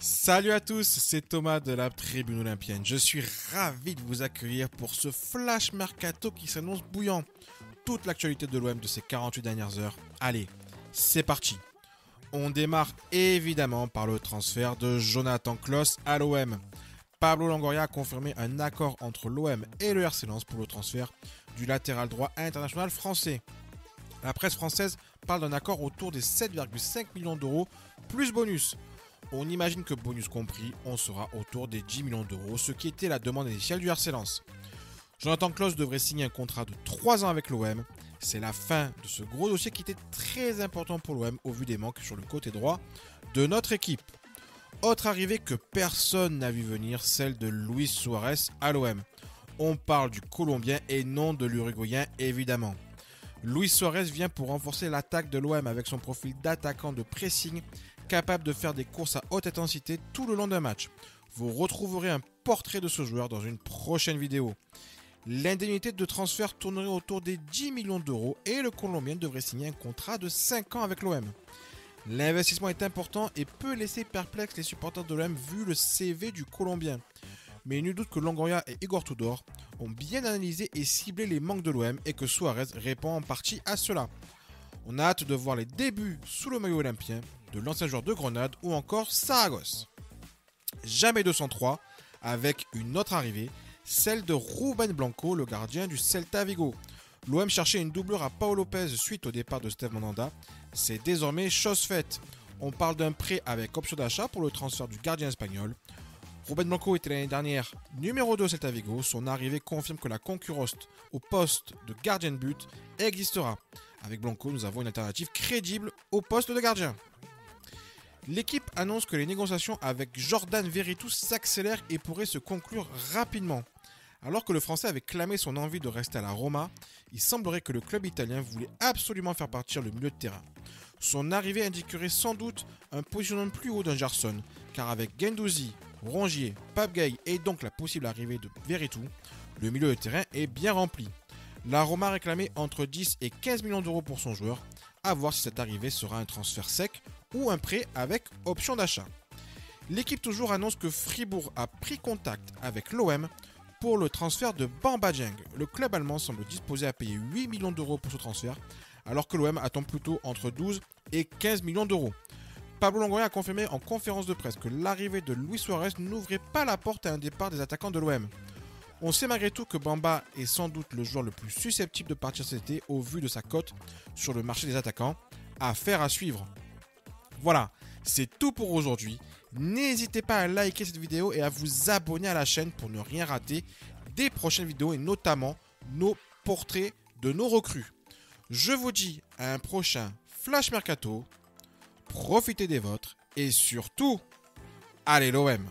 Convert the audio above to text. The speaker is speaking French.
Salut à tous, c'est Thomas de la Tribune Olympienne. Je suis ravi de vous accueillir pour ce flash mercato qui s'annonce bouillant. Toute l'actualité de l'OM de ces 48 dernières heures. Allez, c'est parti. On démarre évidemment par le transfert de Jonathan Klaus à l'OM. Pablo Longoria a confirmé un accord entre l'OM et le RC Lens pour le transfert du latéral droit international français. La presse française parle d'un accord autour des 7,5 millions d'euros plus bonus. On imagine que bonus compris, on sera autour des 10 millions d'euros, ce qui était la demande initiale du RC Lens. Jonathan Klaus devrait signer un contrat de 3 ans avec l'OM. C'est la fin de ce gros dossier qui était très important pour l'OM au vu des manques sur le côté droit de notre équipe. Autre arrivée que personne n'a vu venir, celle de Luis Suarez à l'OM. On parle du Colombien et non de l'Uruguayen évidemment. Luis Suarez vient pour renforcer l'attaque de l'OM avec son profil d'attaquant de pressing capable de faire des courses à haute intensité tout le long d'un match. Vous retrouverez un portrait de ce joueur dans une prochaine vidéo. L'indemnité de transfert tournerait autour des 10 millions d'euros et le Colombien devrait signer un contrat de 5 ans avec l'OM. L'investissement est important et peut laisser perplexes les supporters de l'OM vu le CV du Colombien. Mais nul doute que Longoria et Igor Tudor ont bien analysé et ciblé les manques de l'OM et que Suarez répond en partie à cela. On a hâte de voir les débuts sous le maillot olympien de l'ancien joueur de Grenade ou encore Saragosse. Jamais 203 avec une autre arrivée, celle de Ruben Blanco, le gardien du Celta Vigo. L'OM cherchait une doublure à Pau Lopez suite au départ de Steve Mandanda. C'est désormais chose faite. On parle d'un prêt avec option d'achat pour le transfert du gardien espagnol. Ruben Blanco était l'année dernière numéro 2 au Celta Vigo. Son arrivée confirme que la concurrence au poste de gardien de but existera. Avec Blanco, nous avons une alternative crédible au poste de gardien. L'équipe annonce que les négociations avec Jordan Veretout s'accélèrent et pourraient se conclure rapidement. Alors que le Français avait clamé son envie de rester à la Roma, il semblerait que le club italien voulait absolument faire partir le milieu de terrain. Son arrivée indiquerait sans doute un positionnement plus haut d'un Gerson, car avec Guendouzi, Rongier, Pape Gay et donc la possible arrivée de Veretout, le milieu de terrain est bien rempli. La Roma a réclamé entre 10 et 15 millions d'euros pour son joueur, à voir si cette arrivée sera un transfert sec ou un prêt avec option d'achat. L'équipe toujours annonce que Fribourg a pris contact avec l'OM pour le transfert de Bamba Dieng. Le club allemand semble disposé à payer 8 millions d'euros pour ce transfert, alors que l'OM attend plutôt entre 12 et 15 millions d'euros. Pablo Longoria a confirmé en conférence de presse que l'arrivée de Luis Suarez n'ouvrait pas la porte à un départ des attaquants de l'OM. On sait malgré tout que Bamba est sans doute le joueur le plus susceptible de partir cet été au vu de sa cote sur le marché des attaquants. Affaire à suivre. Voilà, c'est tout pour aujourd'hui. N'hésitez pas à liker cette vidéo et à vous abonner à la chaîne pour ne rien rater des prochaines vidéos et notamment nos portraits de nos recrues. Je vous dis à un prochain Flash Mercato. Profitez des vôtres et surtout, allez l'OM!